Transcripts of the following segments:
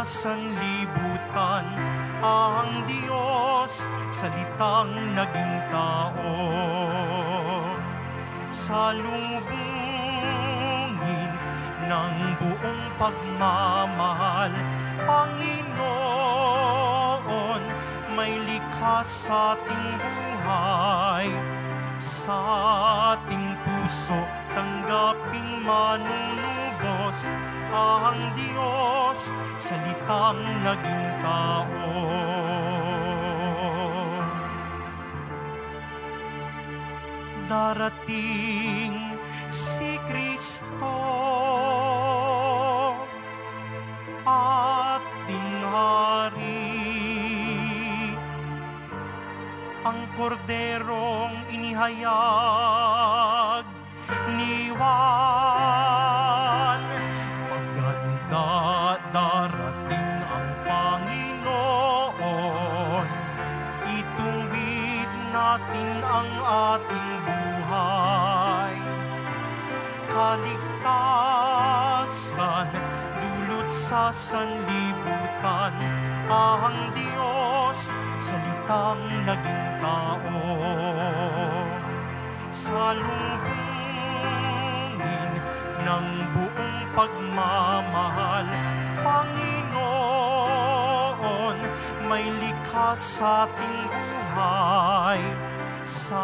sa sanlibutan, ang Diyos, salitang naging tao. Salubungin ng buong pagmamahal, Panginoon, may likha sa ating buhay. Sa ating puso, tanggaping manunubos ang Diyos, salitang naging tao. Darating si Kristo, ating hari, ang korderong inihayag ni Juan. Maganda darating ang Panginoon, ituwid natin ang ating buhay. Kaligtasan, dulot sa sanlibutan, ang Diyos, salitang naging tao. Salubungin ng buong pagmamahal, Panginoon, may likha sa ating buhay. Sa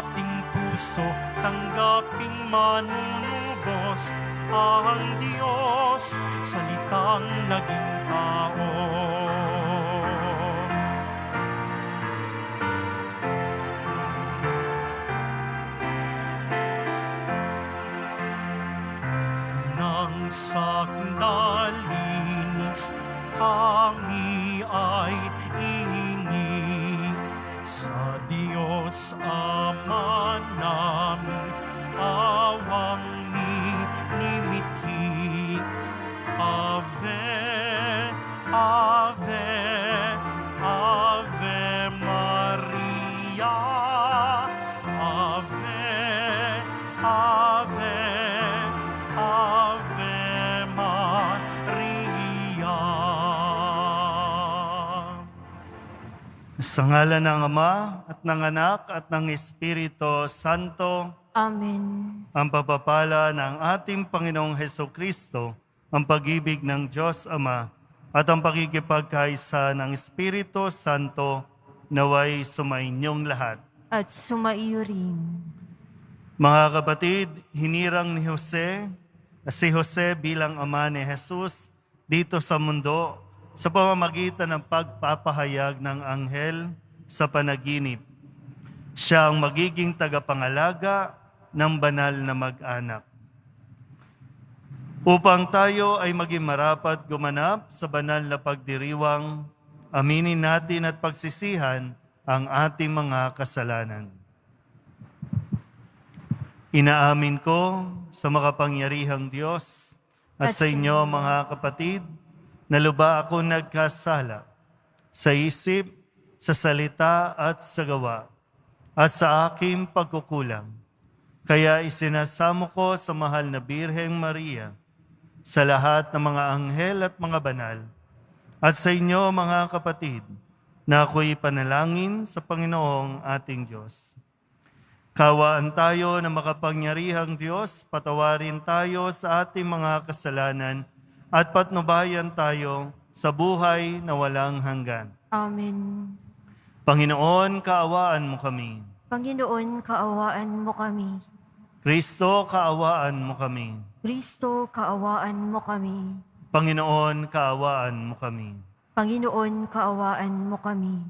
ating puso, tanggaping manunubos ang Diyos, salitang naging tao. Nang sakdalinis kami ay ihingi sa Diyos Ama namin, awang minimithi. Ave, Ave, Ave Maria. Ave, Ave, Ave Maria. Sa ngalan ng Ama at ng Anak at ng Espiritu Santo. Amen. Ang pagpapala ng ating Panginoong Hesukristo, ang pag-ibig ng Diyos Ama, at ang pakikipagkaisa ng Espiritu Santo naway sumainyong lahat. At sumaiyo rin. Mga kapatid, hinirang ni si Jose bilang ama ni Jesus dito sa mundo sa pamamagitan ng pagpapahayag ng anghel sa panaginip. Siya ang magiging tagapangalaga ng banal na mag-anak. Upang tayo ay maging marapat gumanap sa banal na pagdiriwang, aminin natin at pagsisihan ang ating mga kasalanan. Inaamin ko sa makapangyarihang Diyos at sa inyo mga kapatid, na luba ako nagkasala sa isip, sa salita at sa gawa, at sa aking pagkukulang. Kaya isinasamo ko sa mahal na Birheng Maria, sa lahat ng mga anghel at mga banal, at sa inyo mga kapatid, na ako'y panalangin sa Panginoong ating Diyos. Kawaan tayo ng makapangyarihang Diyos, patawarin tayo sa ating mga kasalanan, at patnubayan tayo sa buhay na walang hanggan. Amen. Panginoon, kaawaan mo kami. Panginoon, kaawaan mo kami. Kristo, kaawaan mo kami. Kristo, kaawaan mo kami. Panginoon, kaawaan mo kami. Panginoon, kaawaan mo kami.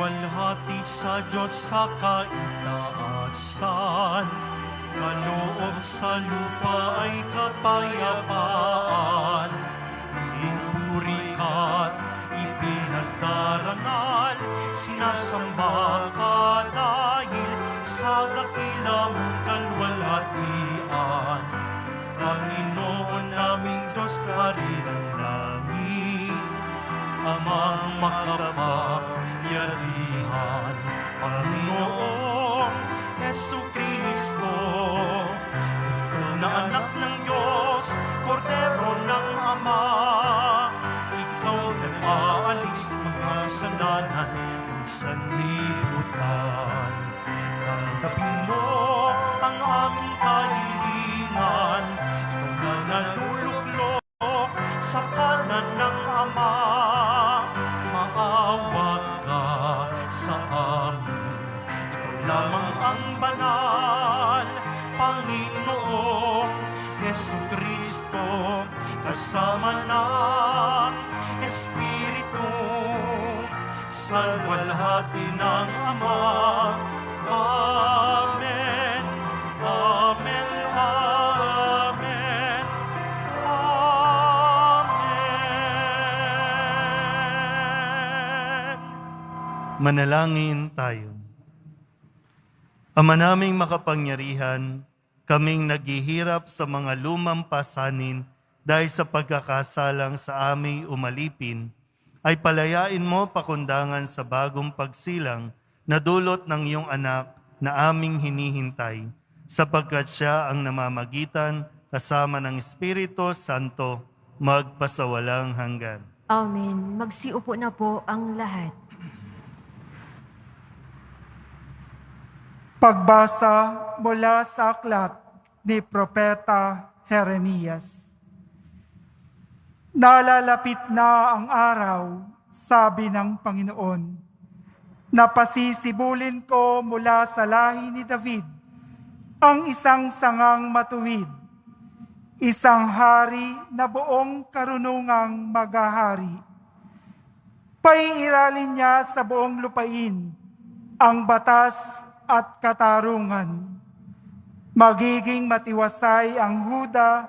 Luwalhati sa Diyos sa kaitaasan, kaloob sa lupa ay kapayapaan. Pinuri ka't ipinagdarangal, sinasamba ka dahil sa dakilang kalwalhatian. Panginoon naming Diyos, Hari ng langit, Amang makapangyarihan, Panginoong Jesucristo, na anak ng Diyos, Kordero ng Ama, ikaw nag-aalis ng mga kasalanan ng sanlibutan. Tanggapin mo ang aming kahilingan, ikaw na naluluklok sa kanan ng Ama. Maawa ka sa amin, ikaw lamang ang banal, Panginoong Jesucristo, kasama ng Espiritu, salwalhati ng Ama. Amen, Amen, Amen, Amen. Manalangin tayo. Ama naming makapangyarihan, kaming naghihirap sa mga lumang pasanin dahil sa pagkakasalang sa aming umalipin, ay palayain mo pakundangan sa bagong pagsilang na dulot ng iyong anak na aming hinihintay, sapagkat siya ang namamagitan kasama ng Espiritu Santo magpasawalang hanggan. Amen. Magsiupo na po ang lahat. Pagbasa mula sa aklat ni Propeta Jeremias. Nalalapit na ang araw, sabi ng Panginoon, na pasisibulin ko mula sa lahi ni David ang isang sangang matuwid, isang hari na buong karunungang maghahari. Paiiralin niya sa buong lupain ang batas at katarungan. Magiging matiwasay ang Huda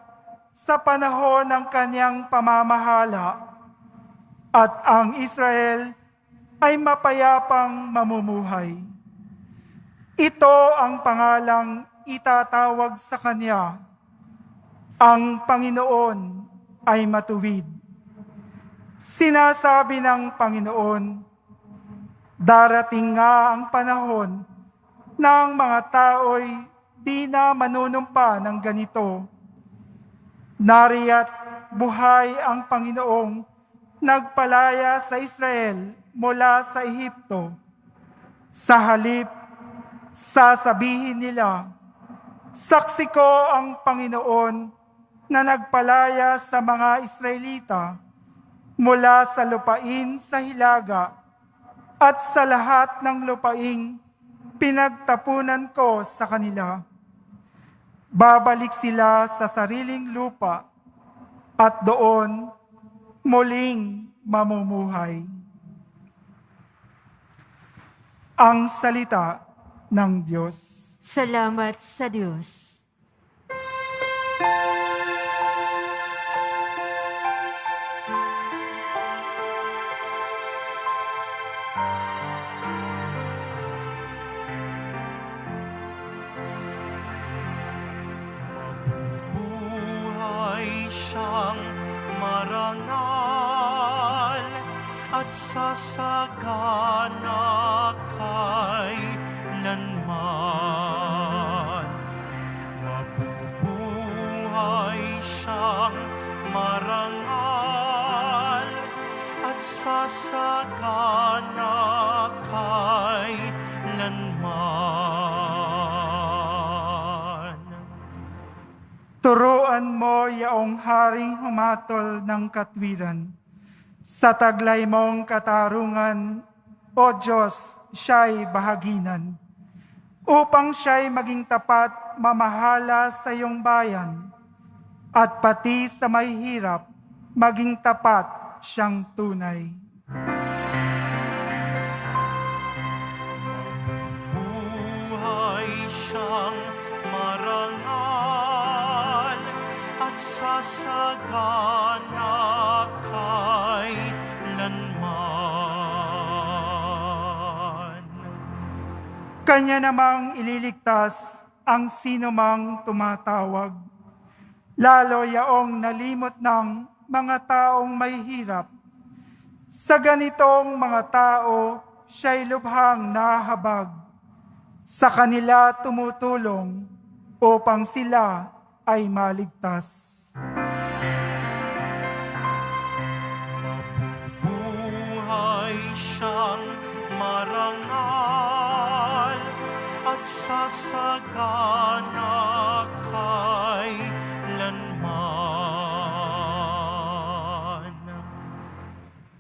sa panahon ng kanyang pamamahala, at ang Israel ay mapayapang mamumuhay. Ito ang pangalang itatawag sa kanya: ang Panginoon ay matuwid. Sinasabi ng Panginoon, darating nga ang panahon ng mga tao'y di na manunumpa ng ganito. Nariya't buhay ang Panginoong nagpalaya sa Israel mula sa Ehipto. Sa halip, sasabihin nila, saksi ko ang Panginoon na nagpalaya sa mga Israelita mula sa lupain sa hilaga at sa lahat ng lupaing pinagtapunan ko sa kanila. Babalik sila sa sariling lupa at doon muling mamumuhay. Ang salita ng Diyos. Salamat sa Diyos. Siyang marangal at sasagana kailanman. Mabubuhay siyang marangal at sasagana kailanman. Turuan mo yaong haring humatol ng katwiran. Sa taglay mong katarungan, O Diyos, siya'y bahaginan. Upang siya'y maging tapat, mamahala sa iyong bayan. At pati sa may hirap, maging tapat siyang tunay. Buhay siyang marangal at sasagana kailanman. Kanya namang ililigtas ang sinumang tumatawag, lalo yaong nalimot ng mga taong may hirap. Sa ganitong mga tao, siya'y lubhang nahabag. Sa kanila tumutulong upang sila ay maligtas. Buhay siyang marangal at sasagana kailanman.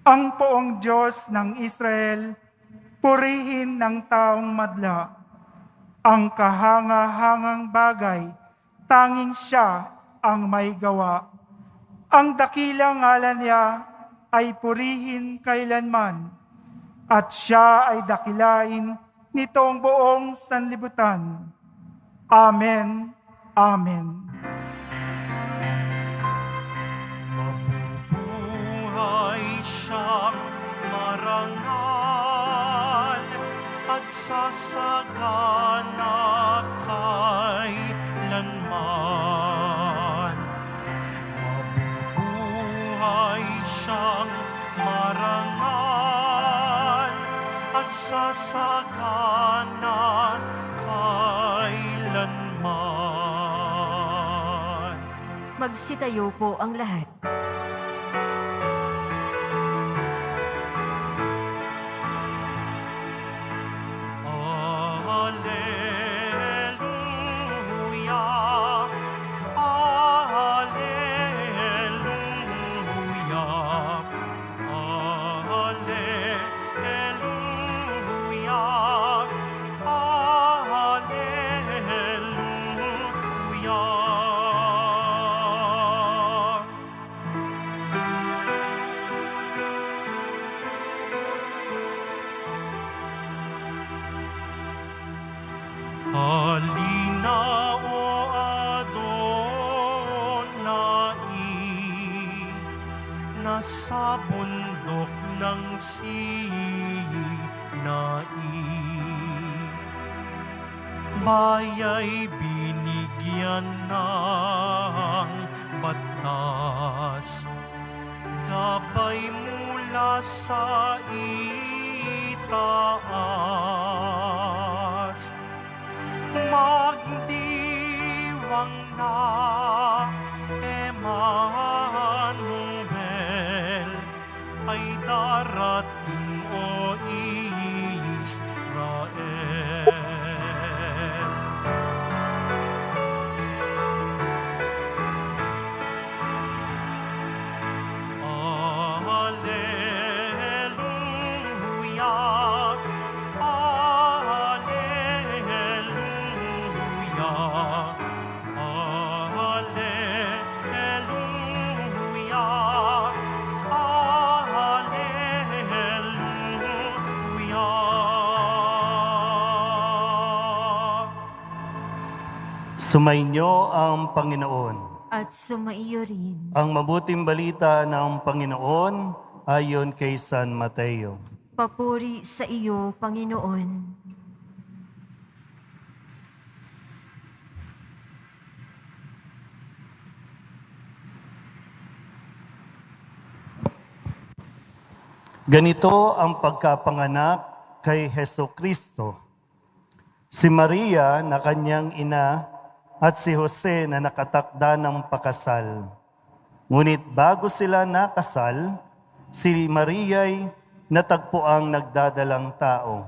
Ang poong Diyos ng Israel, purihin ng taong madla. Ang kahanga-hangang bagay, tanging siya ang may gawa. Ang dakilang ngalan niya ay purihin kailanman, at siya ay dakilain nitong buong sanlibutan. Amen. Amen. Mabubuhay siyang marangal at sasagana kailanman. Mabubuhay siyang marangal at sasagana kailanman. Magsitayo po ang lahat. Alleluia, alleluia, alleluia, alleluia. Halina o Adonai, nasa bundok ng Sinai. Baya'y binigyan ng batas, gabay mula sa itaas. Magdiwang na Emmanuel ay darating o Israel. Alleluia, alleluia, alleluia, alleluia. Sumainyo ang Panginoon. At sumaiyo rin. Ang mabuting balita ng Panginoon ayon kay San Mateo. Papuri sa iyo, Panginoon. Ganito ang pagkapanganak kay Hesukristo. Si Maria na kanyang ina at si Jose na nakatakda ng pakasal. Ngunit bago sila nakasal, si Maria'y natagpuang nagdadalang tao.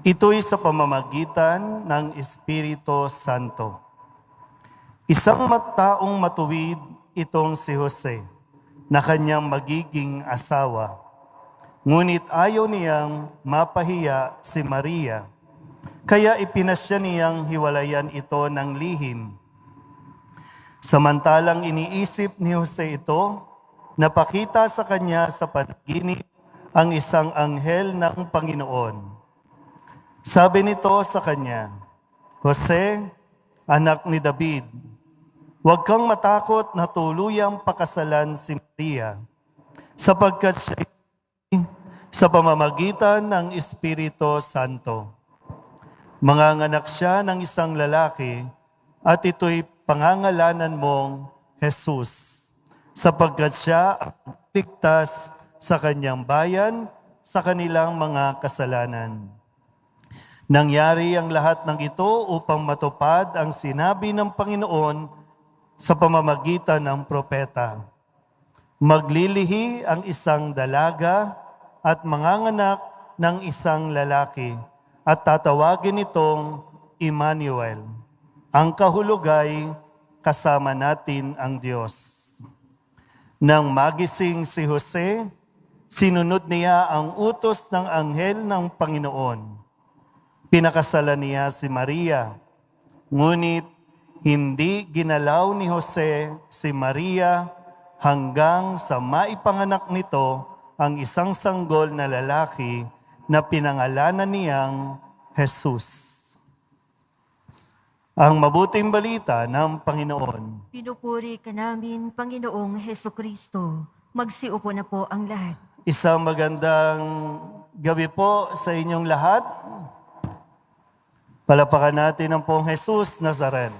Ito'y sa pamamagitan ng Espiritu Santo. Isang taong matuwid itong si Jose na kanyang magiging asawa. Ngunit ayaw niyang mapahiya si Maria, kaya ipinasya niyang hiwalayan ito ng lihim. Samantalang iniisip ni Jose ito, napakita sa kanya sa panaginip ang isang anghel ng Panginoon. Sabi nito sa kanya, Jose, anak ni David, huwag kang matakot na tuluyang pakasalan si Maria, sapagkat siya sa pamamagitan ng Espiritu Santo. Manganganak siya ng isang lalaki at ito'y pangangalanan mong Jesus, sapagkat siya ang ligtas sa kanyang bayan sa kanilang mga kasalanan. Nangyari ang lahat ng ito upang matupad ang sinabi ng Panginoon sa pamamagitan ng propeta. Maglilihi ang isang dalaga at manganganak ng isang lalaki at tatawagin itong Emmanuel. Ang kahulugay, kasama natin ang Diyos. Nang magising si Jose, sinunod niya ang utos ng anghel ng Panginoon. Pinakasalan niya si Maria, ngunit hindi ginalaw ni Jose si Maria hanggang sa maipanganak nito ang isang sanggol na lalaki na pinangalanan niyang Jesus. Ang mabuting balita ng Panginoon. Pinupuri ka namin, Panginoong Hesukristo. Magsiupo na po ang lahat. Isang magandang gabi po sa inyong lahat. Palapakan natin ang pong Jesus Nazaren.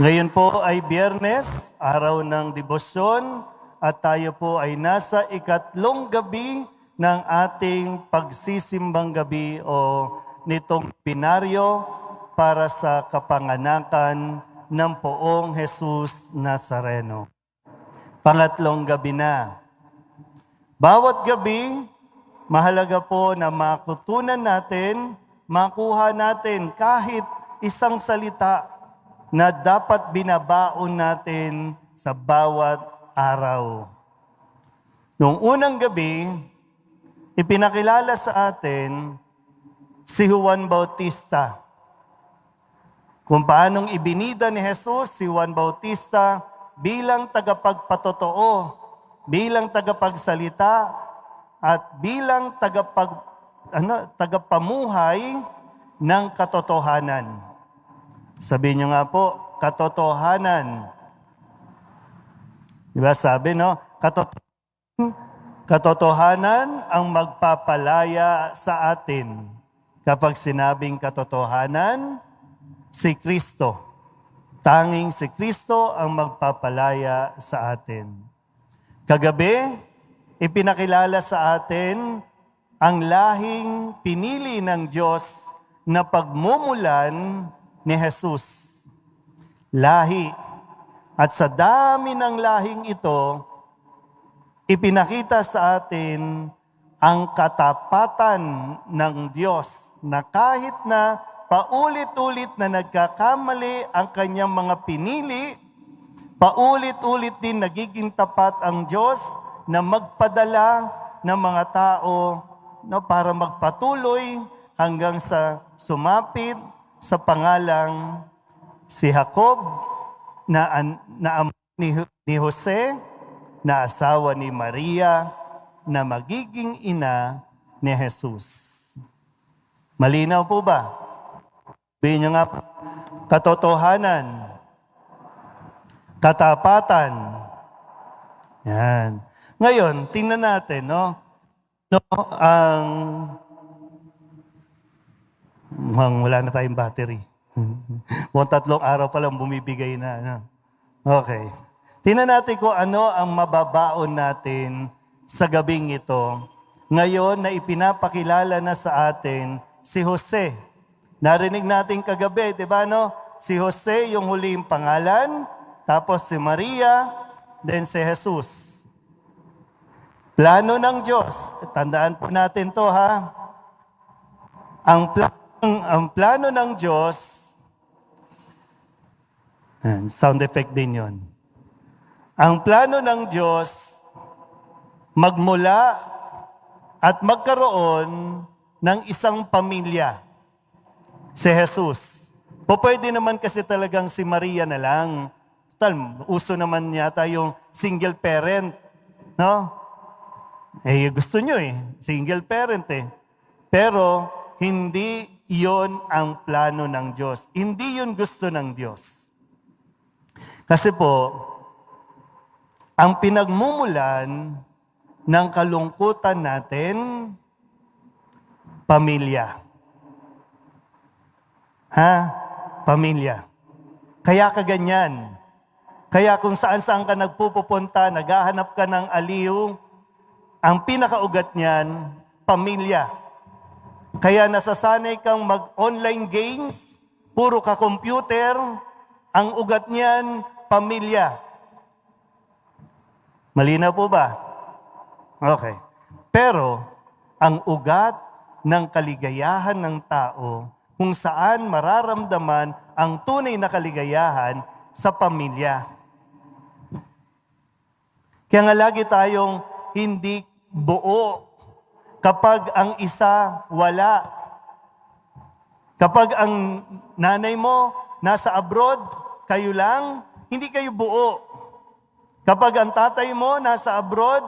Ngayon po ay Biyernes, araw ng debosyon, at tayo po ay nasa ikatlong gabi ng ating pagsisimbang gabi o nitong binaryo para sa kapanganakan ng poong Jesus Nazareno. Pangatlong gabi na. Bawat gabi, mahalaga po na makutunan natin, makuha natin kahit isang salita na dapat binabaon natin sa bawat araw. Noong unang gabi, ipinakilala sa atin si Juan Bautista. Kung paanong ibinida ni Jesus si Juan Bautista bilang tagapagpatotoo, bilang tagapagsalita, at bilang tagapamuhay ng katotohanan. Sabihin niyo nga po, katotohanan. Diba sabi, no? Katotohanan ang magpapalaya sa atin. Kapag sinabing katotohanan, si Kristo. Tanging si Kristo ang magpapalaya sa atin. Kagabi, ipinakilala sa atin ang lahing pinili ng Diyos na pagmumulan ni Jesus. Lahi. At sa dami ng lahing ito, ipinakita sa atin ang katapatan ng Diyos na kahit na paulit-ulit na nagkakamali ang kanyang mga pinili, paulit-ulit din nagiging tapat ang Diyos na magpadala ng mga tao para magpatuloy hanggang sa sumapit sa pangalang si Jacob na ni Jose, na asawa ni Maria, na magiging ina ni Jesus. Malinaw po ba? Sabihin niyo nga, katotohanan, katapatan. Yan. Ngayon, tingnan natin, wala na tayong battery. Mukhang 3 araw pa lang bumibigay na. Okay. Tingnan natin kung ano ang mababaon natin sa gabing ito. Ngayon na ipinapakilala na sa atin si Jose. Narinig natin kagabi, di ba, no? Si Jose yung huling pangalan, tapos si Maria, then si Jesus. Plano ng Diyos. Tandaan po natin to, ha? Ang plano ng Diyos, sound effect din yon. Ang plano ng Diyos, magmula at magkaroon ng isang pamilya. Si Jesus. Pwede naman kasi talagang si Maria na lang. Total, uso naman yata yung single parent. No? Gusto nyo single parent Pero, hindi yon ang plano ng Diyos. Hindi yun gusto ng Diyos. Kasi po, ang pinagmumulan ng kalungkutan natin, pamilya. Pamilya. Kaya kaganyan. Kaya kung saan-saan ka nagpupunta, naghahanap ka ng aliw, ang pinakaugat niyan, pamilya. Kaya nasasanay kang mag-online games, puro ka computer, ang ugat niyan, pamilya. Malinaw po ba? Okay. Pero, ang ugat ng kaligayahan ng tao, kung saan mararamdaman ang tunay na kaligayahan sa pamilya. Kaya nga lagi tayong hindi buo kapag ang isa wala. Kapag ang nanay mo nasa abroad, kayo lang, hindi kayo buo. Kapag ang tatay mo nasa abroad,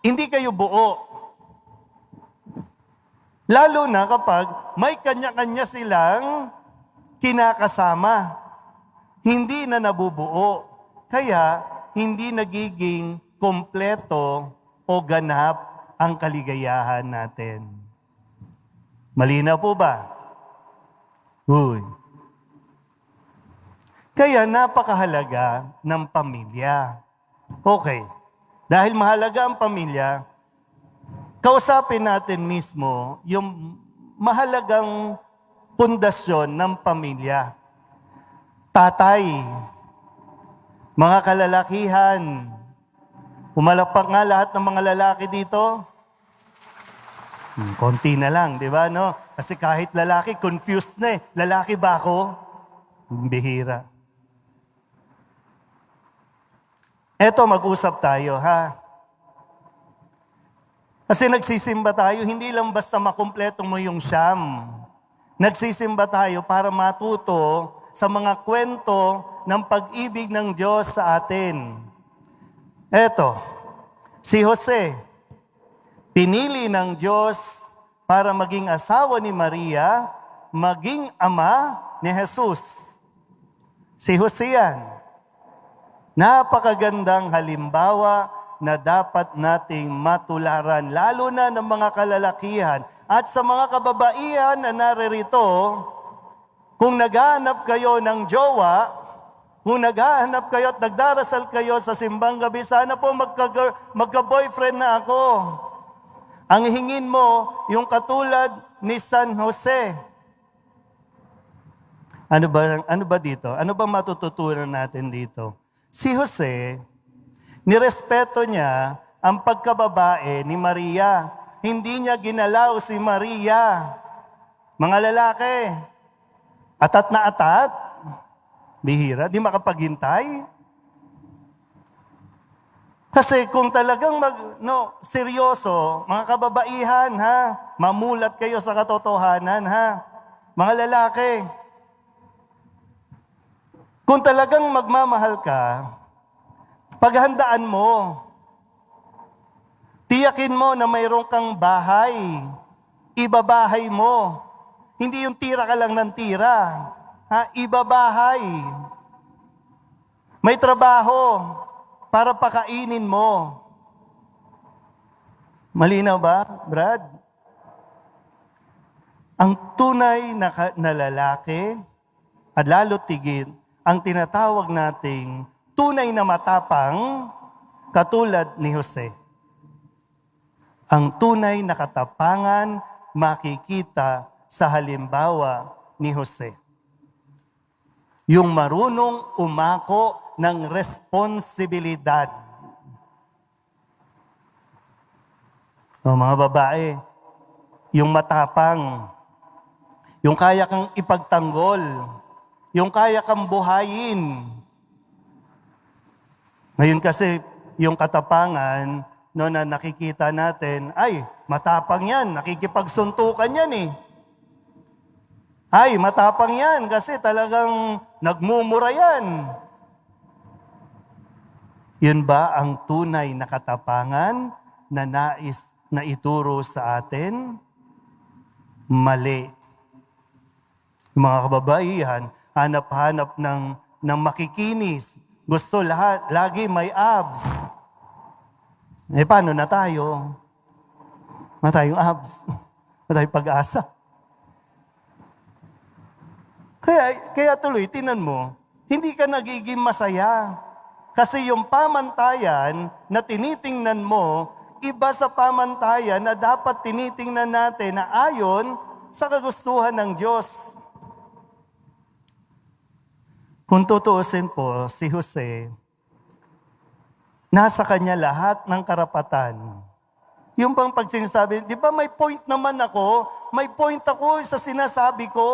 hindi kayo buo. Lalo na kapag may kanya-kanya silang kinakasama. Hindi na nabubuo. Kaya, hindi nagiging kompleto o ganap ang kaligayahan natin. Malinaw po ba? Uy. Kaya napakahalaga ng pamilya. Okay. Dahil mahalaga ang pamilya, kausapin natin mismo yung mahalagang pundasyon ng pamilya. Tatay, mga kalalakihan, umalakpak nga lahat ng mga lalaki dito. Konti na lang, di ba? No? Kasi kahit lalaki, confused na eh. Lalaki ba ako? Bihira. Eto, mag-usap tayo, ha? Kasi nagsisimba tayo, hindi lang basta makumpleto mo yung siyam. Nagsisimba tayo para matuto sa mga kwento ng pag-ibig ng Diyos sa atin. Eto, si Jose, pinili ng Diyos para maging asawa ni Maria, maging ama ni Jesus. Si Jose yan. Napakagandang halimbawa na dapat nating matularan, lalo na ng mga kalalakihan at sa mga kababaihan na naririto. Kung naghahanap kayo ng jowa, kung naghahanap kayo at nagdarasal kayo sa simbang gabi, sana po magka-boyfriend na ako. Ang hingin mo, yung katulad ni San Jose. Ano ba dito? Ano ba matututunan natin dito? Si Jose, nirespeto niya ang pagkababae ni Maria. Hindi niya ginalaw si Maria. Mga lalaki, atat na atat, bihira, di makapaghintay. Kasi kung talagang seryoso, mga kababaihan, ha, mamulat kayo sa katotohanan, ha, mga lalaki. Kung talagang magmamahal ka, paghandaan mo, tiyakin mo na mayroon kang bahay, ibabahay mo. Hindi yung tira ka lang ng tira. Ha? Ibabahay. May trabaho para pakainin mo. Malinaw ba, Brad? Ang tunay na lalaki, at lalo tigit, ang tinatawag nating tunay na matapang, katulad ni Jose. Ang tunay na katapangan makikita sa halimbawa ni Jose. Yung marunong umako ng responsibilidad. O mga babae, yung matapang, yung kaya kang ipagtanggol, yung kaya kang buhayin. Ngayon kasi, yung katapangan, na nakikita natin, ay, matapang yan, nakikipagsuntukan yan eh. Ay, matapang yan kasi talagang nagmumura yan. Yun ba ang tunay na katapangan na nais na ituro sa atin? Mali. Yung mga kababaihan, hanap-hanap ng makikinis. Gusto lahat, lagi may abs. Eh, paano na tayo? Wala tayong abs. Wala tayong pag-asa. Kaya tuloy, tinan mo, hindi ka nagiging masaya. Kasi yung pamantayan na tinitingnan mo, iba sa pamantayan na dapat tinitingnan natin na ayon sa kagustuhan ng Diyos. Kung tutuusin po, si Jose, nasa kanya lahat ng karapatan. Yung bang pag sinasabi, di ba may point naman ako? May point ako sa sinasabi ko.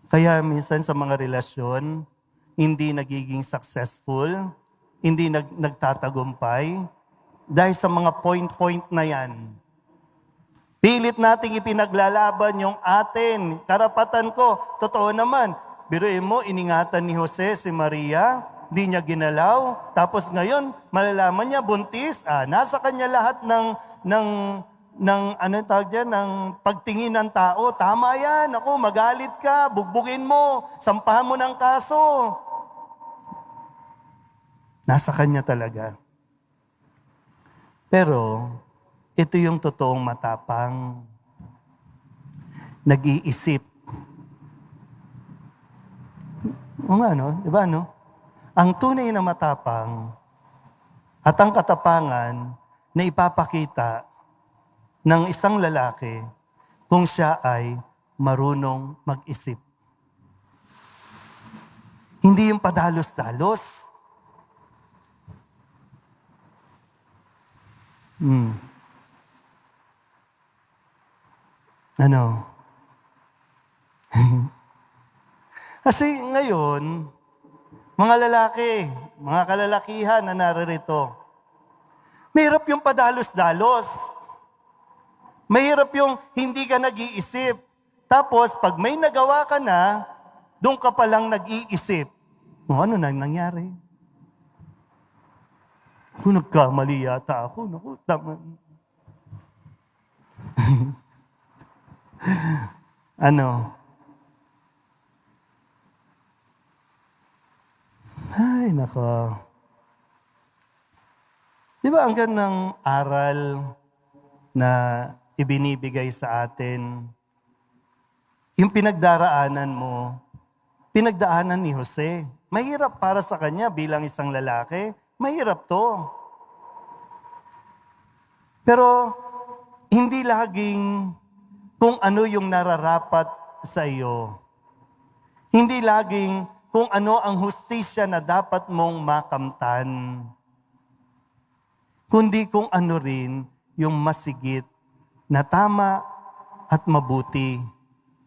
Kaya minsan sa mga relasyon, hindi nagiging successful, hindi nagtatagumpay, dahil sa mga point-point na yan. Pilit nating ipinaglalaban yung atin, karapatan ko. Totoo naman, biruin mo, iningatan ni Jose si Maria, di niya ginalaw, tapos ngayon, malalaman niya, buntis, nasa kanya lahat ng tawag dyan, ng pagtingin ng tao. Tama yan, ako, magalit ka, bugbugin mo, sampahan mo ng kaso. Nasa kanya talaga. Pero, ito yung totoong matapang. Nag-iisip. O nga, no? Diba, no? Ang tunay na matapang at ang katapangan na ipapakita ng isang lalaki kung siya ay marunong mag-isip. Hindi yung padalos-dalos. Kasi ngayon, mga lalaki, mga kalalakihan na naririto, mahirap yung padalos-dalos. Mahirap yung hindi ka nag-iisip. Tapos, pag may nagawa ka na, doon ka palang nag-iisip. Ano na nangyari? Kung nagkamali yata ako, naku, tama. Ay, nako. Di ba ang gandang aral na ibinibigay sa atin? Yung pinagdaraanan mo, pinagdaanan ni Jose. Mahirap para sa kanya bilang isang lalaki. Mahirap to. Pero hindi laging kung ano yung nararapat sa iyo. Hindi laging kung ano ang hustisya na dapat mong makamtan. Kundi kung ano rin yung masigit na tama at mabuti.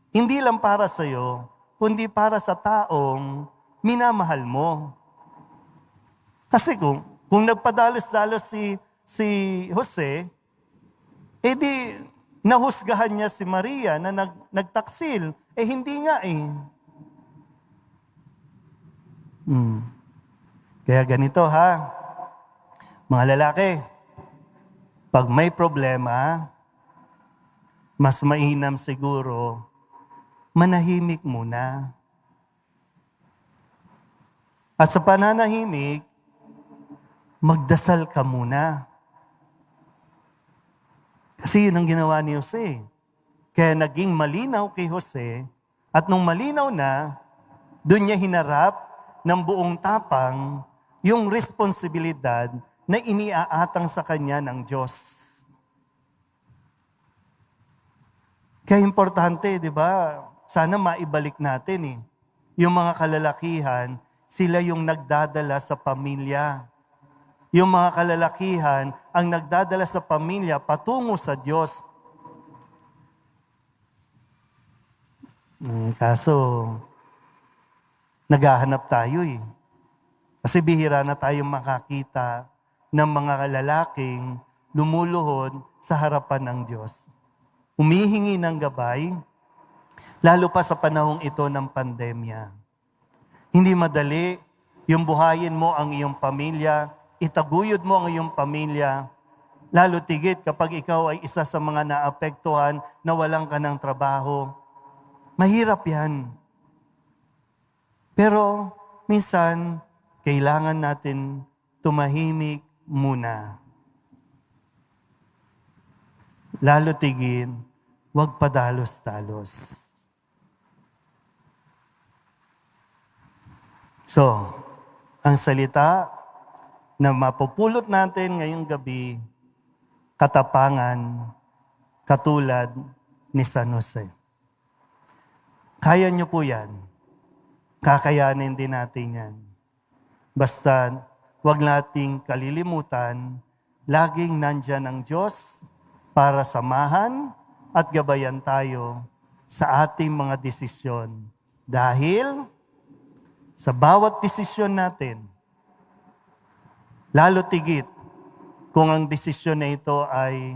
Hindi lang para sa iyo, kundi para sa taong minamahal mo. Kasi kung nagpadalos-dalos si Jose, edi nahusgahan niya si Maria na nagtaksil. Hindi nga eh. Kaya ganito ha, mga lalaki, pag may problema, mas mainam siguro, manahimik muna. At sa pananahimik, magdasal ka muna. Kasi yun ang ginawa ni Jose. Kaya naging malinaw kay Jose, at nung malinaw na, doon niya hinarap ng buong tapang yung responsibilidad na iniaatang sa kanya ng Diyos. Kaya importante, di ba? Sana maibalik natin yung mga kalalakihan, sila yung nagdadala sa pamilya. Yung mga kalalakihan ang nagdadala sa pamilya patungo sa Diyos. Kaso, naghahanap tayo Kasi bihira na tayong makakita ng mga lalaking lumuluhod sa harapan ng Diyos. Humihingi ng gabay, lalo pa sa panahong ito ng pandemya. Hindi madali yung buhayin mo ang iyong pamilya, itaguyod mo ang iyong pamilya, lalo tigit kapag ikaw ay isa sa mga naapektuhan na walang ka ng trabaho. Mahirap yan. Pero minsan, kailangan natin tumahimik muna. Lalo tigit, 'wag padalos-dalos. So, ang salita na mapupulot natin ngayong gabi, katapangan, katulad ni San Jose. Kaya niyo po yan. Kakayanin din natin yan. Basta wag nating kalilimutan, laging nandyan ang Diyos para samahan at gabayan tayo sa ating mga desisyon. Dahil sa bawat desisyon natin, lalo tigit kung ang desisyon na ito ay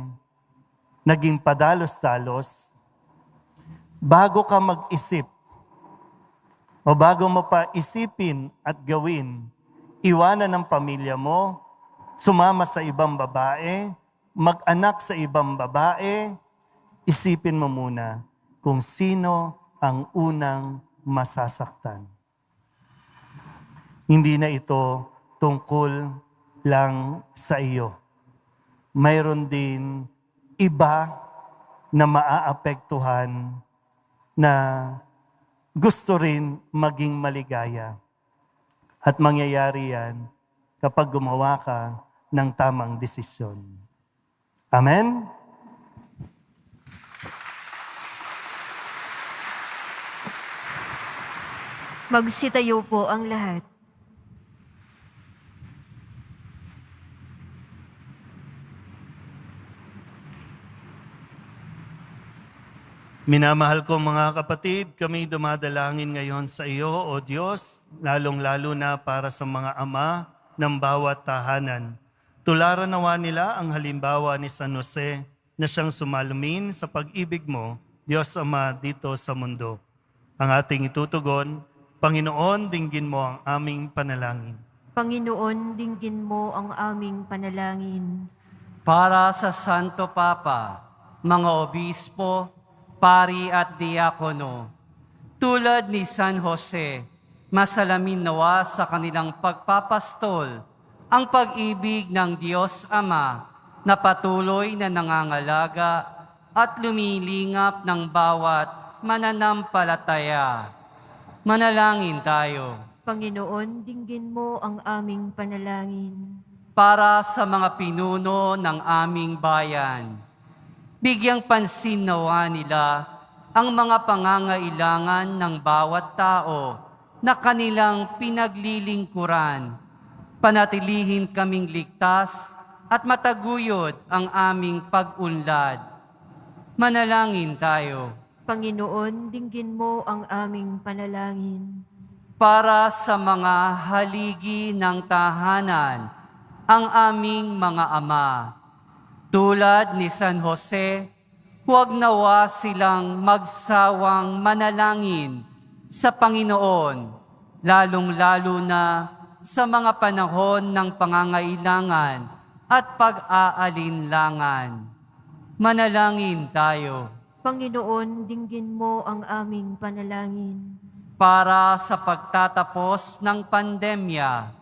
naging padalos-dalos, bago ka mag-isip o bago mo pa isipin at gawin, iwanan ng pamilya mo, sumama sa ibang babae, mag-anak sa ibang babae, isipin mo muna kung sino ang unang masasaktan. Hindi na ito tungkol lang sa iyo. Mayroon din iba na maaapektuhan na gusto rin maging maligaya. At mangyayari yan kapag gumawa ka ng tamang desisyon. Amen? Magsitayo po ang lahat. Minamahal ko mga kapatid, kami dumadalangin ngayon sa iyo, O Diyos, lalong-lalo na para sa mga ama ng bawat tahanan. Tularan nawa nila ang halimbawa ni San Jose na siyang sumalumin sa pag-ibig mo, Diyos Ama, dito sa mundo. Ang ating itutugon, Panginoon, dinggin mo ang aming panalangin. Panginoon, dinggin mo ang aming panalangin. Para sa Santo Papa, mga obispo, pari at diakono, tulad ni San Jose, masalamin nawa sa kanilang pagpapastol ang pag-ibig ng Diyos Ama na patuloy na nangangalaga at lumilingap ng bawat mananampalataya. Manalangin tayo. Panginoon, dinggin mo ang aming panalangin. Para sa mga pinuno ng aming bayan, bigyang pansin nawa nila ang mga pangangailangan ng bawat tao na kanilang pinaglilingkuran. Panatilihin kaming ligtas at mataguyod ang aming pag-unlad. Manalangin tayo. Panginoon, dinggin mo ang aming panalangin. Para sa mga haligi ng tahanan, ang aming mga ama, tulad ni San Jose, huwag nawa silang magsawang manalangin sa Panginoon, lalong-lalo na sa mga panahon ng pangangailangan at pag-aalinlangan. Manalangin tayo. Panginoon, dinggin mo ang aming panalangin. Para sa pagtatapos ng pandemya,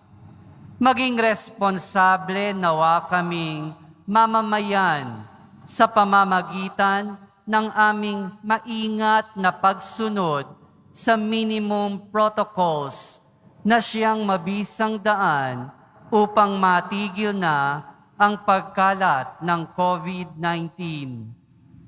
maging responsable nawa kaming mamamayan sa pamamagitan ng aming maingat na pagsunod sa minimum protocols na siyang mabisang daan upang matigil na ang pagkalat ng COVID-19.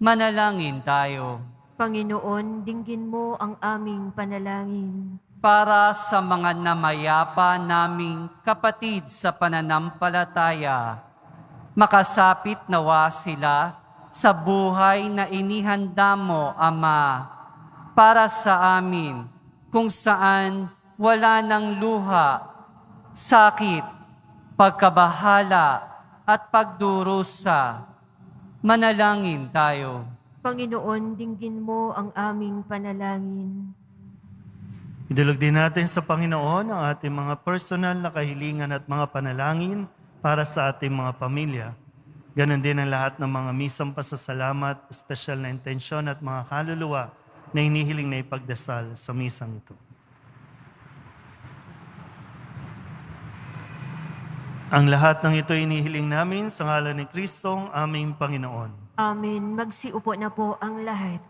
Manalangin tayo. Panginoon, dinggin mo ang aming panalangin. Para sa mga namayapa naming kapatid sa pananampalataya, makasapit nawa sila sa buhay na inihanda mo, Ama, para sa amin kung saan wala ng luha, sakit, pagkabahala at pagdurusa. Manalangin tayo. Panginoon, dinggin mo ang aming panalangin. Idulog din natin sa Panginoon ang ating mga personal na kahilingan at mga panalangin para sa ating mga pamilya. Ganon din ang lahat ng mga misang pasasalamat, espesyal na intensyon at mga kaluluwa na hinihiling na ipagdasal sa misang ito. Ang lahat ng ito inihiling namin sa ngalan ni Kristong aming Panginoon. Amen. Magsiupo na po ang lahat.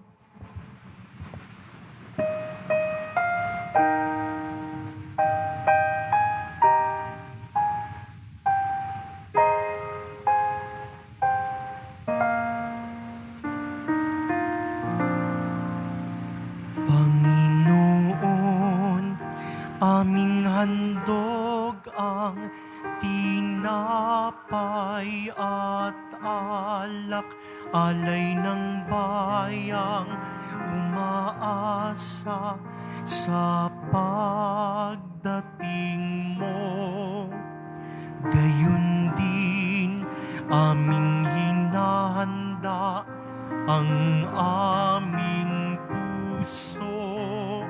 tinapay at alak, alay ng bayang umaasa sa pagdating mo. Gayon din aming hinahanda ang aming puso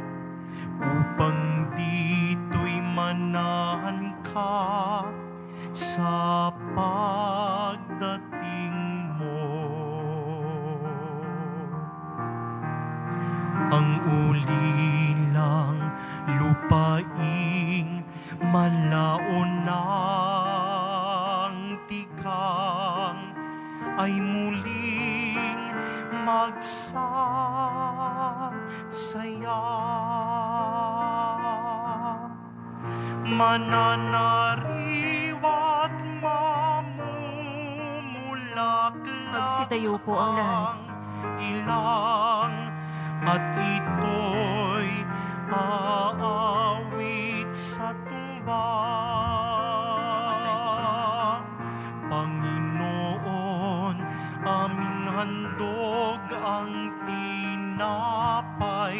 upang dito'y manahan ka sa pagdating mo. Ang ulilang lupaing malaon ng tikang ay muling magsasaya. Mananariwa't mamumulaklak Magsitayo po ang lahat. ilang at ito'y aawit sa tumba. Panginoon, aming handog ang tinapay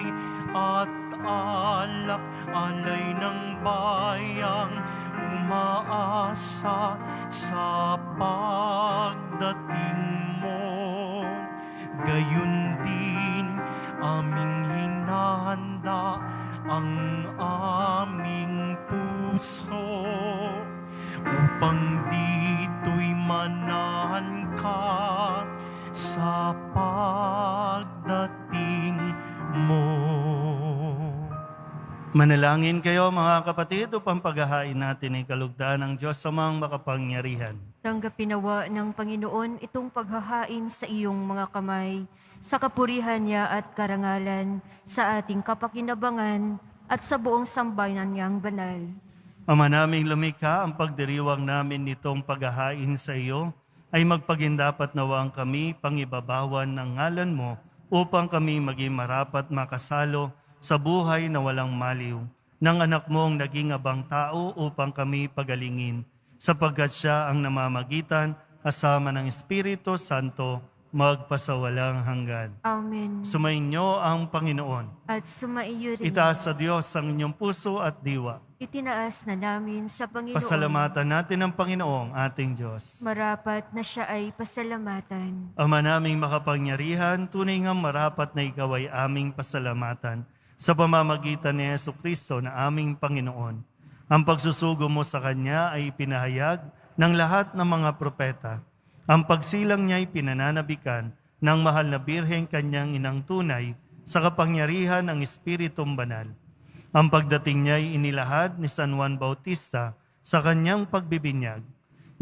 at alak, alay ng bayang umaasa sa pagdating mo. Gayon din aming hinahanda ang aming puso upang dito'y manahan ka sa pagdating mo. Manalangin kayo mga kapatid upang paghahain natin ay kalugdan ng Diyos Amang makapangyarihan. Tanggapin nawa ng Panginoon itong paghahain sa iyong mga kamay, sa kapurihan niya at karangalan, sa ating kapakinabangan at sa buong sambayanan niyang banal. Ama naming lumikha, ang pagdiriwang namin nitong paghahain sa iyo ay magpagindapat nawang kami pangibabawan ng ngalan mo upang kami maging marapat makasalo sa buhay na walang maliw ng anak mong naging abang tao upang kami pagalingin, sapagkat siya ang namamagitan kasama ng Espiritu Santo magpasawalang hanggan. Amen. Sumainyo ang Panginoon. At sumaiyo rin. Itaas sa Diyos ang inyong puso at diwa. Itinaas na namin sa Panginoon. Pasalamatan natin ang Panginoong ating Diyos. Marapat na siya ay pasalamatan. Ama naming makapangyarihan, tunay nga marapat na ikaw ay aming pasalamatan sa pamamagitan ni Jesucristo na aming Panginoon. Ang pagsusugo mo sa Kanya ay pinahayag ng lahat ng mga propeta. Ang pagsilang niya ay pinananabikan ng mahal na Birheng Kanyang inang tunay sa kapangyarihan ng Espiritong Banal. Ang pagdating niya ay inilahad ni San Juan Bautista sa kanyang pagbibinyag.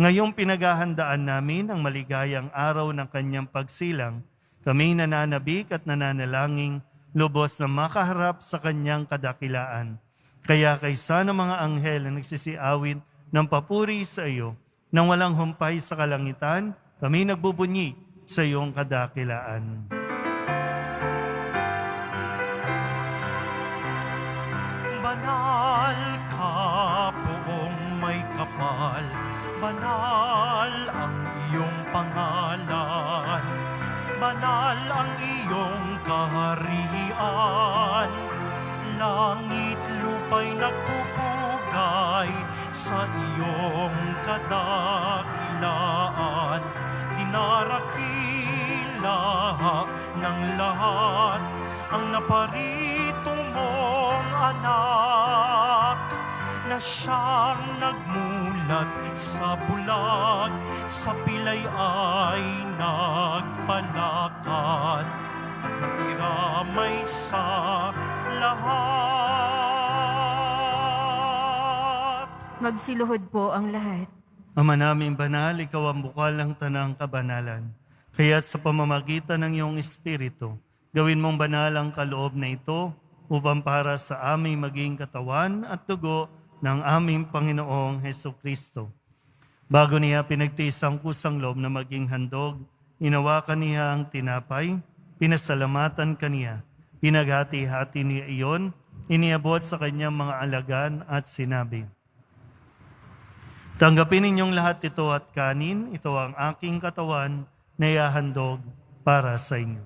Ngayong pinaghahandaan namin ang maligayang araw ng kanyang pagsilang, kami nananabik at nananalangin lubos na makaharap sa kanyang kadakilaan. Kaya kaysa ng mga anghel na nagsisiawit ng papuri sa iyo, nang walang humpay sa kalangitan, kami nagbubunyi sa iyong kadakilaan. Banal ka poong may kapal, banal ang iyong pangalan, banal ang iyong kaharian. Langit lupa'y nagpupugay sa iyong kadakilaan. Dinarakila ng lahat ang naparito mong anak, na siyang nagmulat sa bulag, sa pilay ay nagpalakad, at nagiramay sa lahat. Magsiluhod po ang lahat. Ama naming banal, ikaw ang bukal ng tanang kabanalan. Kaya't sa pamamagitan ng iyong Espiritu, gawin mong banal ang kaloob na ito upang para sa aming maging katawan at dugo ng aming Panginoong Hesukristo. Bago niya pinagtiis ang kusang loob na maging handog, inawakan niya ang tinapay, pinasalamatan kaniya, pinaghati-hati niya iyon, iniabot sa kanyang mga alagan at sinabi, Tanggapin ninyong lahat ito at kanin, ito ang aking katawan na ihahandog para sa inyo.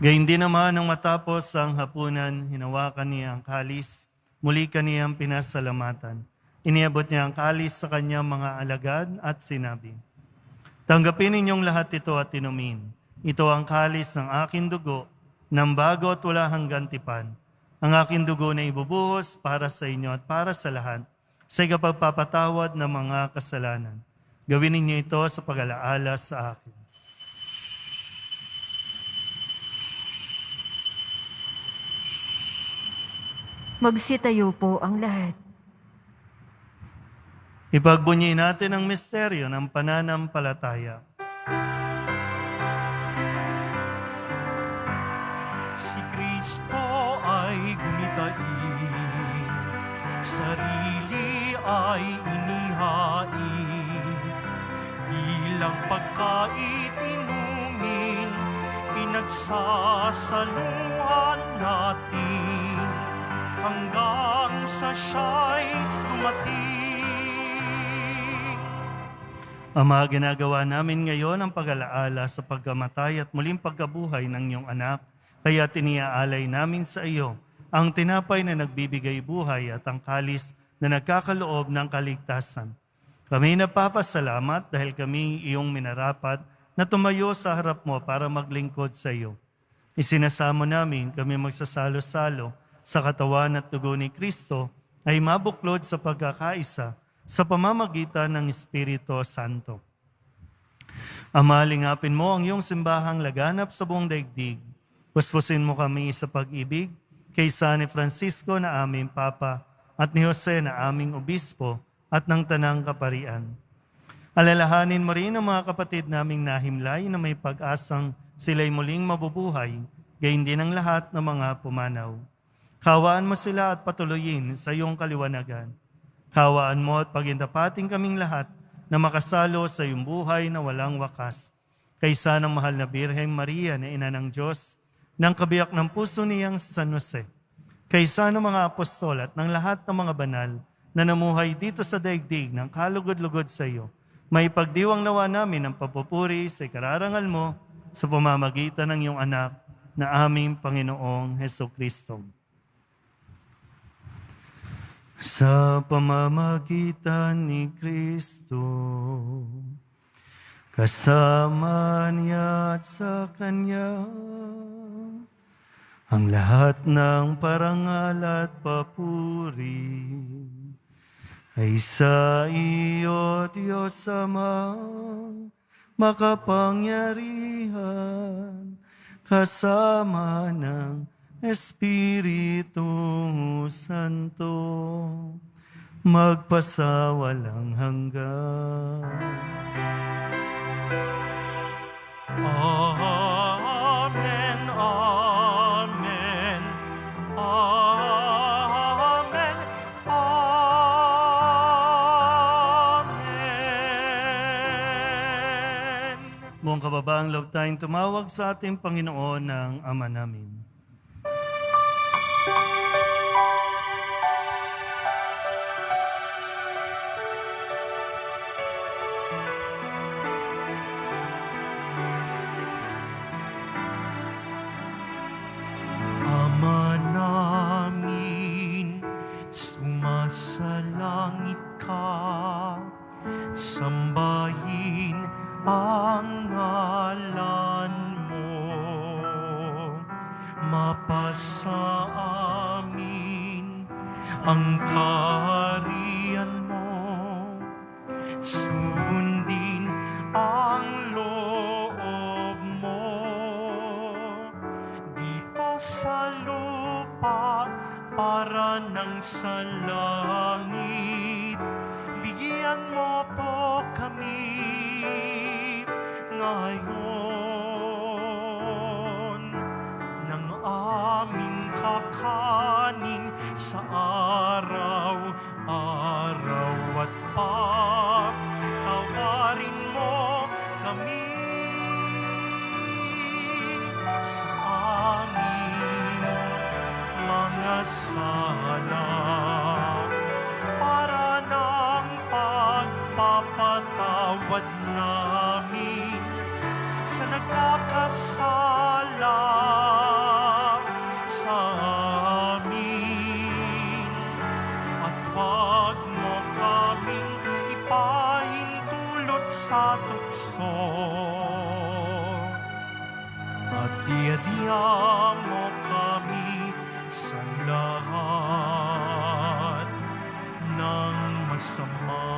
Gayun din naman nang matapos ang hapunan, hinawakan niya ang kalis, muli kaniyang pinasalamatan. Iniabot niya ang kalis sa kanyang mga alagad at sinabi, tanggapin ninyong lahat ito at inumin. Ito ang kalis ng aking dugo, ng bago at wala hanggang tipan. Ang aking dugo na ibubuhos para sa inyo at para sa lahat, sa ikapagpapatawad ng mga kasalanan. Gawin ninyo ito sa pag-alaala sa akin. Magsitayo po ang lahat. Ipagbunyi natin ang misteryo ng pananampalataya. Si Kristo ay gumitain, sarili ay inihain, bilang pagkait inumin, pinagsasaluhan natin, hanggang sa siya'y dumating. Ama, ginagawa namin ngayon ang pag-alaala sa pagkamatay at muling pagkabuhay ng iyong anak, kaya tiniaalay namin sa iyo ang tinapay na nagbibigay buhay at ang kalis na nagkakaloob ng kaligtasan. Kami napapasalamat dahil kami iyong minarapat na tumayo sa harap mo para maglingkod sa iyo. Isinasamo namin kami magsasalo-salo sa katawan at dugo ni Kristo ay mabuklod sa pagkakaisa sa pamamagitan ng Espiritu Santo. Ama, lingapin mo ang iyong simbahang laganap sa buong daigdig. Puspusin mo kami sa pag-ibig kay San Francisco na aming Papa at ni Jose na aming Obispo at ng Tanang Kaparian. Alalahanin mo rin ang mga kapatid naming nahimlay na may pag-asang sila'y muling mabubuhay, gayon din ang lahat ng mga pumanaw. Kawaan mo sila at patuloyin sa iyong kaliwanagan. Kawaan mo at pagindapating kaming lahat na makasalo sa iyong buhay na walang wakas. Kaysa ng mahal na Birheng Maria na Ina ng Diyos, ng kabiyak ng puso niyang San Jose. Kaysa ng mga apostol at ng lahat ng mga banal na namuhay dito sa daigdig ng kalugod-lugod sa iyo, may pagdiwang nawa namin ang papupuri sa ikararangal mo sa pamamagitan ng iyong anak na aming Panginoong Hesukristo. Sa pamamagitan ni Kristo, kasama niya at sa Kanya, ang lahat ng parangal at papuri ay sa iyo, Diyos Amang makapangyarihan, kasama ng Espiritu Santo, magpasawalang hanggan. Amen, amen, amen, amen. Buong kababaang loob tayong tumawag sa ating Panginoon ng Ama namin. Ama namin, sumasalangit ka, sambahin ang ngalan mo, mapasa amin ang kaharian mo, sundin ang loob mo, dito sa lupa para nang sa langit. Bigyan mo po kami ngayon ng aming kakanin sa araw-araw at pagtawarin mo kami sa nagkakasala sa amin. At huwag mo kaming ipahintulot sa tukso. At diadya mo kami sa lahat ng masama.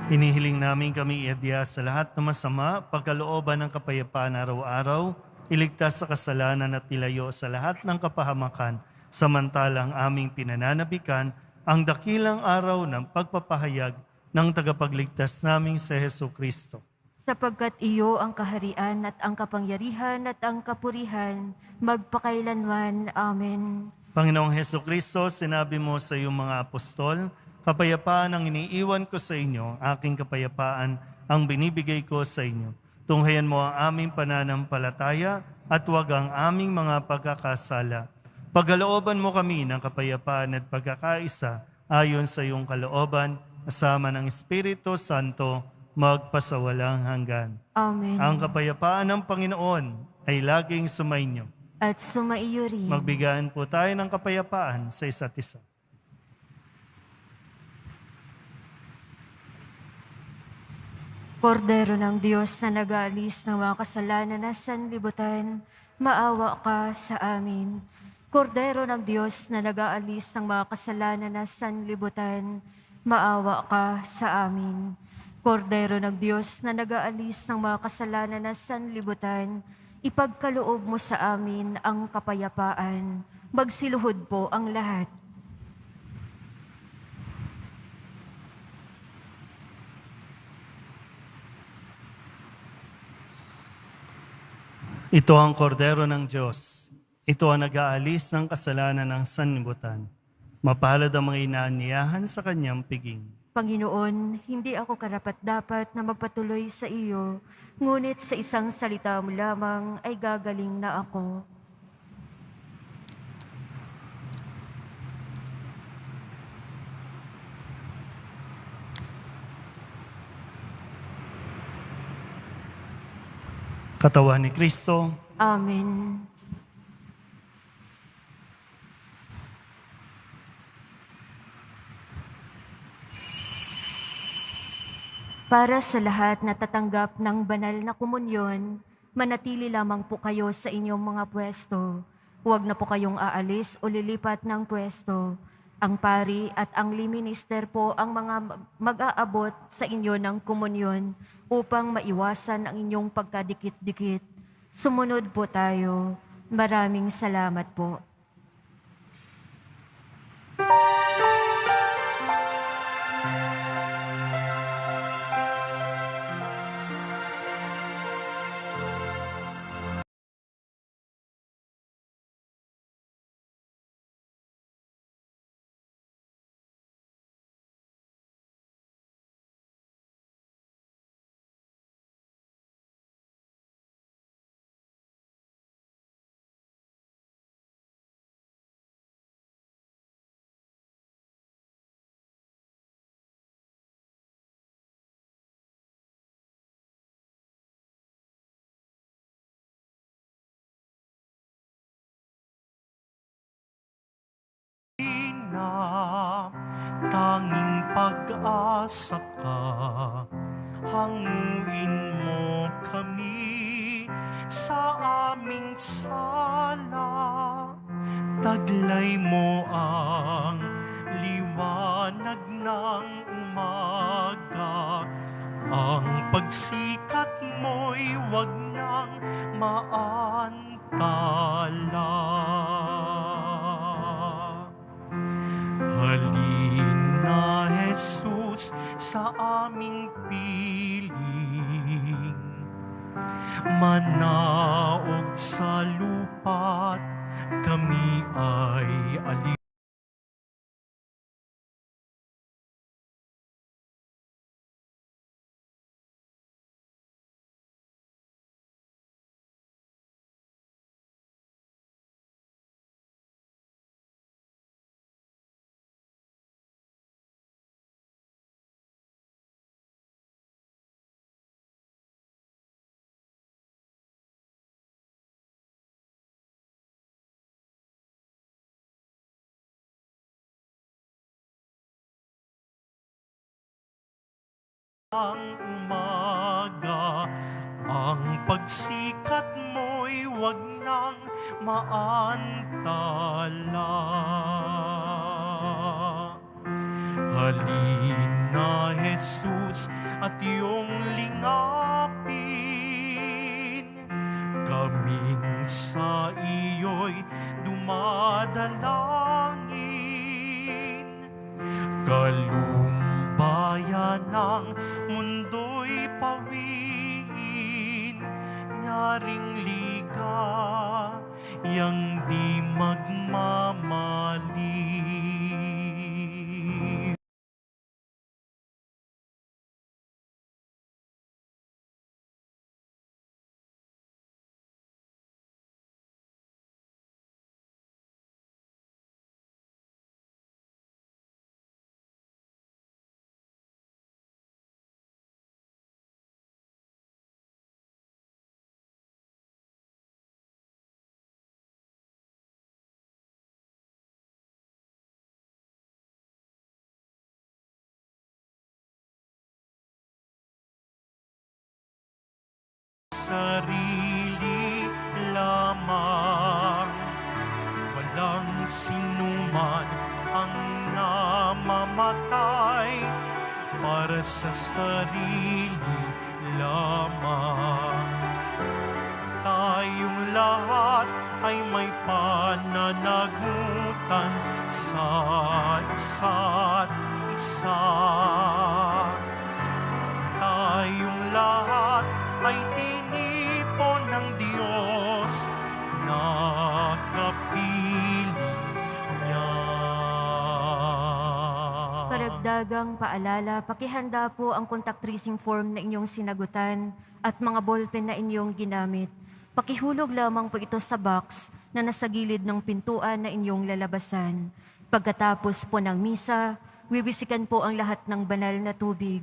Hinihiling namin kami iadya sa lahat ng masama, pagkalooban ng kapayapaan araw-araw, iligtas sa kasalanan at ilayo sa lahat ng kapahamakan, samantalang aming pinananabikan ang dakilang araw ng pagpapahayag ng tagapagligtas naming si Hesu Kristo. Sapagkat iyo ang kaharian at ang kapangyarihan at ang kapurihan, magpakailanman. Amen. Panginoong Hesu Kristo, sinabi mo sa iyong mga apostol, kapayapaan ang iniiwan ko sa inyo, aking kapayapaan ang binibigay ko sa inyo. Tunghayan mo ang aming pananampalataya at huwag ang aming mga pagkakasala. Pagkalooban mo kami ng kapayapaan at pagkakaisa ayon sa iyong kalooban, kasama ng Espiritu Santo, magpasawalang hanggan. Amen. Ang kapayapaan ng Panginoon ay laging sumainyo. At sumaiyo rin. Magbigayan po tayo ng kapayapaan sa isa't isa. Kordero ng Diyos na nag-aalis ng mga kasalanan na sanlibutan, maawa ka sa amin. Kordero ng Diyos na nag-aalis ng mga kasalanan na sanlibutan, maawa ka sa amin. Kordero ng Diyos na nag-aalis ng mga kasalanan na sanlibutan, ipagkaloob mo sa amin ang kapayapaan. Magsiluhod po ang lahat. Ito ang kordero ng Diyos. Ito ang nag-aalis ng kasalanan ng sanlibutan. Mapalad ang mga inaaniyahan sa kanyang piging. Panginoon, hindi ako karapat-dapat na magpatuloy sa iyo, ngunit sa isang salita mo lamang ay gagaling na ako. Katawan ni Kristo, Amen. Para sa lahat na tatanggap ng banal na komunyon, manatili lamang po kayo sa inyong mga pwesto. Huwag na po kayong aalis o lilipat ng pwesto. Ang pari at ang liminister po ang mga mag-aabot sa inyo ng komunyon upang maiwasan ang inyong pagkadikit-dikit. Sumunod po tayo. Maraming salamat po. Tanging pag-asa ka, hanguin mo kami sa aming sala. Taglay mo ang liwanag ng umaga, ang pagsikat mo'y wag nang maantala. Halina, Jesus, sa aming piling. Manaog sa lupa't kami ay alin. umaga, ang pagsikat mo'y wag nang maantala. Halina, Jesus, at iyong lingapin, kaming sa iyo'y dumadalangin. Kalumbayan ng mundo'y pawiin, nyaring ligayang di magmamali. Sarili lamang, walang sinuman ang namamatay para sa sarili lamang. Tayong lahat ay may pananagutan sa isa't isa. Tayong lahat ay tinipon ng Diyos na kapiling niya. Karagdagang paalala, pakihanda po ang contact tracing form na inyong sinagutan at mga ballpen na inyong ginamit. Pakihulog lamang po ito sa box na nasa gilid ng pintuan na inyong lalabasan. Pagkatapos po ng misa, wiwisikan po ang lahat ng banal na tubig.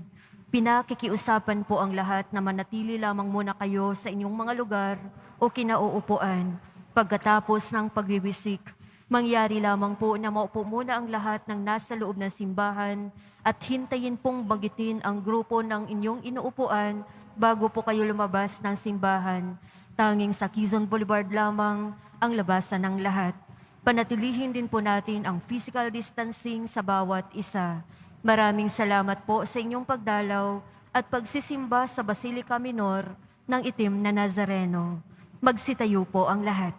Pinakikiusapan po ang lahat na manatili lamang muna kayo sa inyong mga lugar o kinauupuan. Pagkatapos ng pagwiwisik, mangyari lamang po na maupo muna ang lahat ng nasa loob ng simbahan at hintayin pong bagitin ang grupo ng inyong inuupuan bago po kayo lumabas ng simbahan. Tanging sa Quezon Boulevard lamang ang labasan ng lahat. Panatilihin din po natin ang physical distancing sa bawat isa. Maraming salamat po sa inyong pagdalaw at pagsisimba sa Basilica Minor ng Itim na Nazareno. Magsitayo po ang lahat.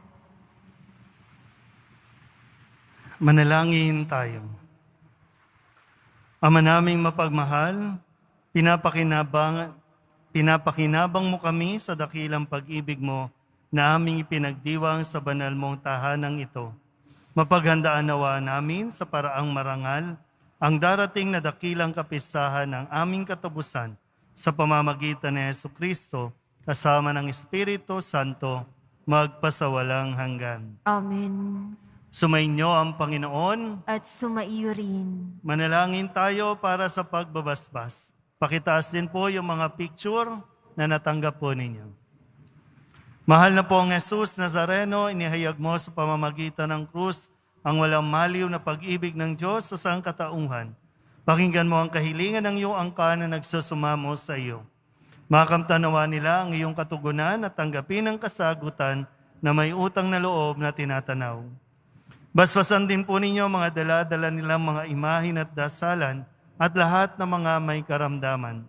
Manalangin tayo. Ama naming mapagmahal, pinapakinabang mo kami sa dakilang pag-ibig mo na aming ipinagdiwang sa banal mong tahanang ito. Mapaghandaan nawa namin sa paraang marangal ang darating na dakilang kapistahan ng aming katapusan sa pamamagitan ni Jesucristo kasama ng Espiritu Santo magpasawalang hanggan. Amen. Sumainyo ang Panginoon. At sumaiyo rin. Manalangin tayo para sa pagbabasbas. Pakitaas din po yung mga picture na natanggap po ninyo. Mahal na po ang Jesus Nazareno, inihayag mo sa pamamagitan ng krus ang walang maliw na pag-ibig ng Diyos sa sangkatauhan. Pakinggan mo ang kahilingan ng iyong angkan na nagsusumamo sa iyo. Makamtanawa nila ang iyong katugunan at tanggapin ang kasagutan na may utang na loob na tinatanaw. Basbasan din po ninyo mga dala-dala nilang mga imahin at dasalan at lahat ng mga may karamdaman.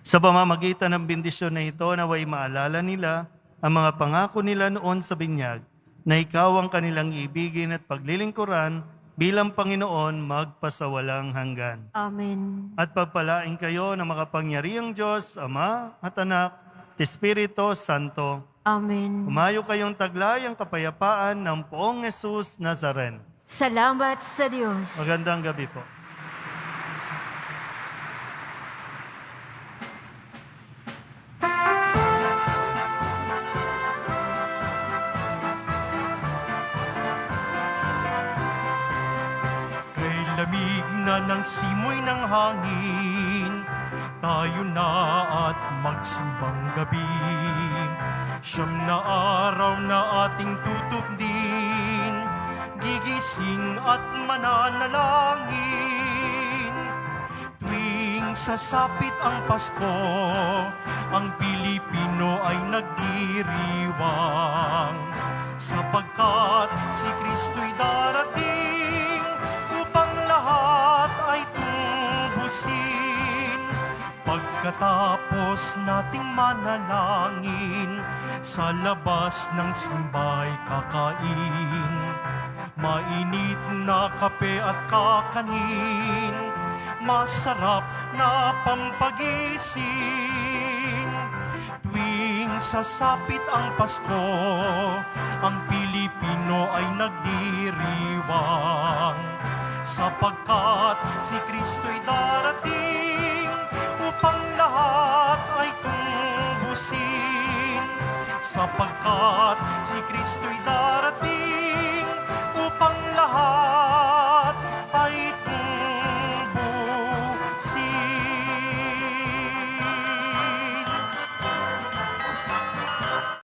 Sa pamamagitan ng bendisyon na ito, naway maalala nila ang mga pangako nila noon sa binyag, na ikaw ang kanilang ibigin at paglilingkuran bilang Panginoon magpasawalang hanggan. Amen. At pagpalain kayo ng makapangyarihang Diyos, Ama at Anak, at Espiritu Santo. Amen. Umayo kayong taglay ang kapayapaan ng Poong Jesus Nazaren. Salamat sa Diyos. Magandang gabi po. Lamig na ng simoy ng hangin, tayo na at magsimbang gabi. Siyam na araw na ating tutupdin, gigising at mananalangin. Tuwing sasapit ang Pasko, ang Pilipino ay nagdiriwang. Sapagkat si Kristo'y darating upang lahat ay tubusin. Pagkatapos nating manalangin, sa labas ng simbay kakain. Mainit na kape at kakanin, masarap na pampagising. Tuwing sasapit ang Pasko, ang Pilipino ay nagdiriwang. Sapagkat si Kristo'y darating upang lahat ay tubusin. Sapagkat